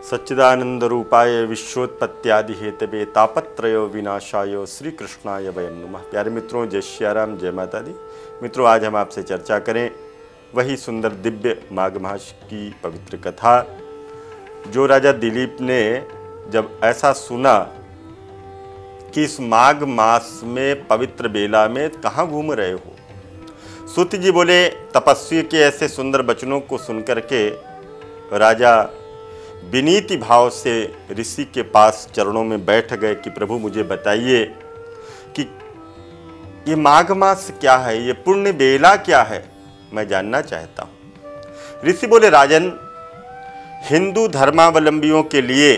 सच्चिदानंद रूपाय विश्वोत्पत्त्यादि Hathaway तापत्रय विनाशाय श्री कृष्णाय वयं नमः। प्यारे मित्रों, जय श्याराम, जय माता दी। मित्रों, आज हम आपसे चर्चा करें वही सुंदर दिव्य माघ मास की पवित्र कथा, जो राजा दिलीप ने जब ऐसा सुना कि इस माघ मास में पवित्र बेला में कहाँ घूम रहे हो। सूत जी बोले, तपस्वी के ऐसे सुंदर वचनों को सुनकर के राजा विनीति भाव से ऋषि के पास चरणों में बैठ गए कि प्रभु मुझे बताइए कि ये माघ मास क्या है, ये पुण्य बेला क्या है, मैं जानना चाहता हूँ। ऋषि बोले, राजन, हिंदू धर्मावलंबियों के लिए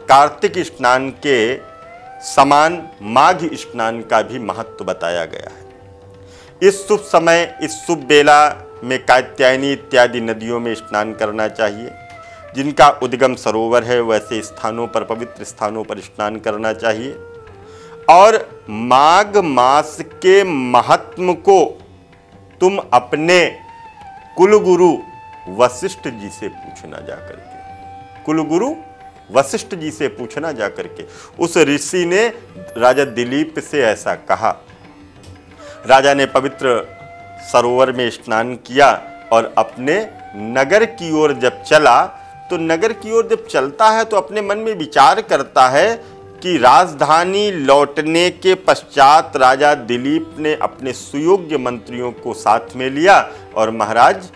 कार्तिक स्नान के समान माघ स्नान का भी महत्व बताया गया है। इस शुभ समय, इस शुभ बेला में कात्यायनी इत्यादि नदियों में स्नान करना चाहिए। जिनका उद्गम सरोवर है वैसे स्थानों पर, पवित्र स्थानों पर स्नान करना चाहिए। और माघ मास के महत्व को तुम अपने कुलगुरु वशिष्ठ जी से पूछना जाकर के, कुलगुरु वशिष्ठ जी से पूछना जाकर के। उस ऋषि ने राजा दिलीप से ऐसा कहा। राजा ने पवित्र सरोवर में स्नान किया और अपने नगर की ओर जब चला, तो नगर की ओर जब चलता है तो अपने मन में विचार करता है कि राजधानी लौटने के पश्चात राजा दिलीप ने अपने सुयोग्य मंत्रियों को साथ में लिया और महाराज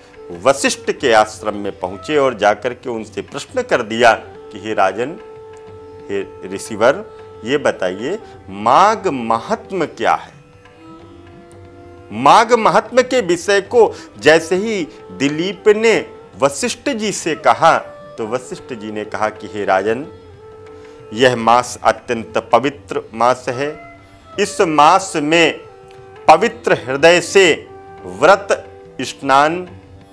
वशिष्ठ के आश्रम में पहुंचे और जाकर के उनसे प्रश्न कर दिया कि हे राजन, हे ऋषिवर, ये बताइए माघ महात्म्य क्या है। माघ महात्म्य के विषय को जैसे ही दिलीप ने वशिष्ठ जी से कहा तो वशिष्ठ जी ने कहा कि हे राजन, यह मास अत्यंत पवित्र मास है। इस मास में पवित्र हृदय से व्रत, स्नान,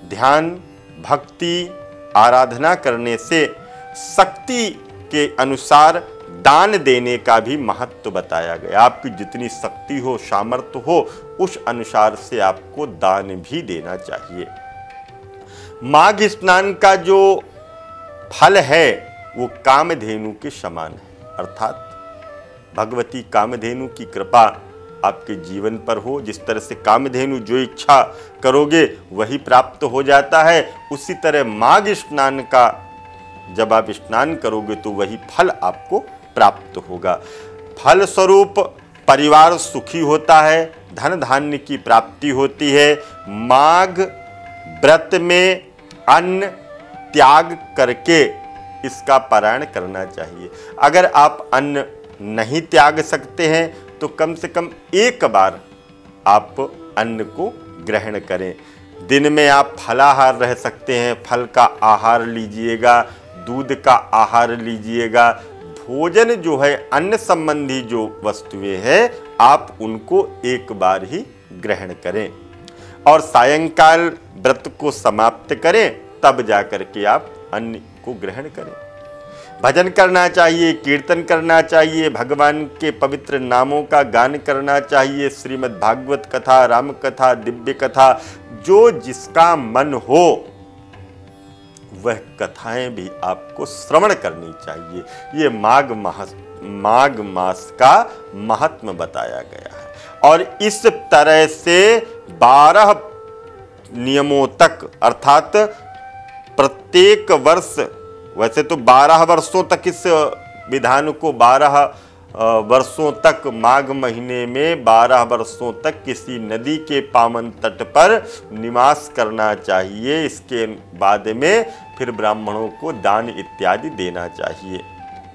ध्यान, भक्ति, आराधना करने से शक्ति के अनुसार दान देने का भी महत्व बताया गया। आपकी जितनी शक्ति हो, सामर्थ्य हो, उस अनुसार से आपको दान भी देना चाहिए। माघ स्नान का जो फल है वो कामधेनु के समान है, अर्थात भगवती कामधेनु की कृपा आपके जीवन पर हो। जिस तरह से कामधेनु जो इच्छा करोगे वही प्राप्त हो जाता है, उसी तरह माघ स्नान का जब आप स्नान करोगे तो वही फल आपको प्राप्त होगा। फल स्वरूप परिवार सुखी होता है, धन धान्य की प्राप्ति होती है। माघ व्रत में अन्न त्याग करके इसका पारायण करना चाहिए। अगर आप अन्न नहीं त्याग सकते हैं तो कम से कम एक बार आप अन्न को ग्रहण करें। दिन में आप फलाहार रह सकते हैं, फल का आहार लीजिएगा, दूध का आहार लीजिएगा। भोजन जो है, अन्न संबंधी जो वस्तुएं हैं, आप उनको एक बार ही ग्रहण करें और सायंकाल व्रत को समाप्त करें, तब जाकर के आप अन्न को ग्रहण करें। भजन करना चाहिए, कीर्तन करना चाहिए, भगवान के पवित्र नामों का गान करना चाहिए। श्रीमद् भागवत कथा, राम कथा, दिव्य कथा, जो जिसका मन हो वह कथाएं भी आपको श्रवण करनी चाहिए। ये माघ मास का महत्व बताया गया है। और इस तरह से 12 नियमों तक, अर्थात प्रत्येक वर्ष, वैसे तो 12 वर्षों तक इस विधान को 12 वर्षों तक, माघ महीने में 12 वर्षों तक किसी नदी के पावन तट पर निवास करना चाहिए। इसके बाद में फिर ब्राह्मणों को दान इत्यादि देना चाहिए।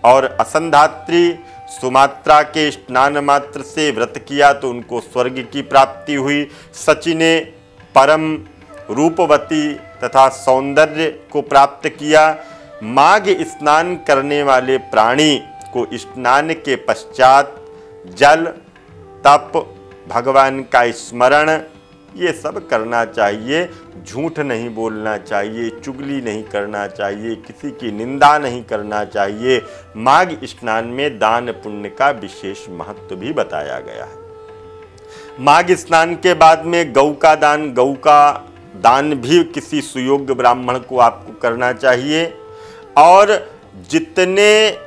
और असंधात्री सुमात्रा के स्नान मात्र से व्रत किया तो उनको स्वर्ग की प्राप्ति हुई। सची ने परम रूपवती तथा सौंदर्य को प्राप्त किया। माघ स्नान करने वाले प्राणी को स्नान के पश्चात जल, तप, भगवान का स्मरण, ये सब करना चाहिए। झूठ नहीं बोलना चाहिए, चुगली नहीं करना चाहिए, किसी की निंदा नहीं करना चाहिए। माघ स्नान में दान पुण्य का विशेष महत्व भी बताया गया है। माघ स्नान के बाद में गौ का दान भी किसी सुयोग्य ब्राह्मण को आपको करना चाहिए। और जितने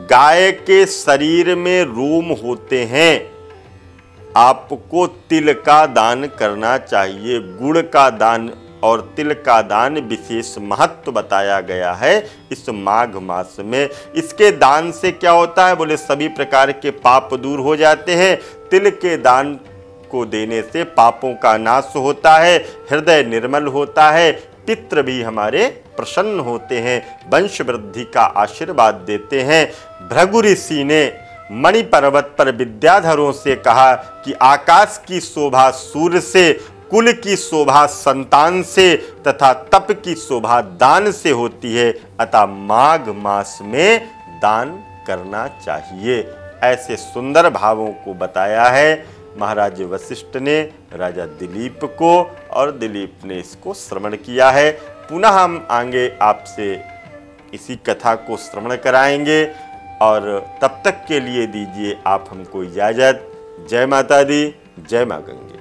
गाय के शरीर में रोम होते हैं आपको तिल का दान करना चाहिए। गुड़ का दान और तिल का दान विशेष महत्व बताया गया है इस माघ मास में। इसके दान से क्या होता है बोले सभी प्रकार के पाप दूर हो जाते हैं। तिल के दान को देने से पापों का नाश होता है, हृदय निर्मल होता है, पितृ भी हमारे प्रसन्न होते हैं, वंश वृद्धि का आशीर्वाद देते हैं। भृगु ऋषि ने मणि पर्वत पर विद्याधरों से कहा कि आकाश की शोभा सूर्य से, कुल की शोभा संतान से तथा तप की शोभा दान से होती है, अतः माघ मास में दान करना चाहिए। ऐसे सुंदर भावों को बताया है महाराज वशिष्ठ ने राजा दिलीप को, और दिलीप ने इसको श्रवण किया है। पुनः हम आगे आपसे इसी कथा को श्रवण कराएंगे, और तब तक के लिए दीजिए आप हमको इजाज़त। जय माता दी, जय माँ गंगे।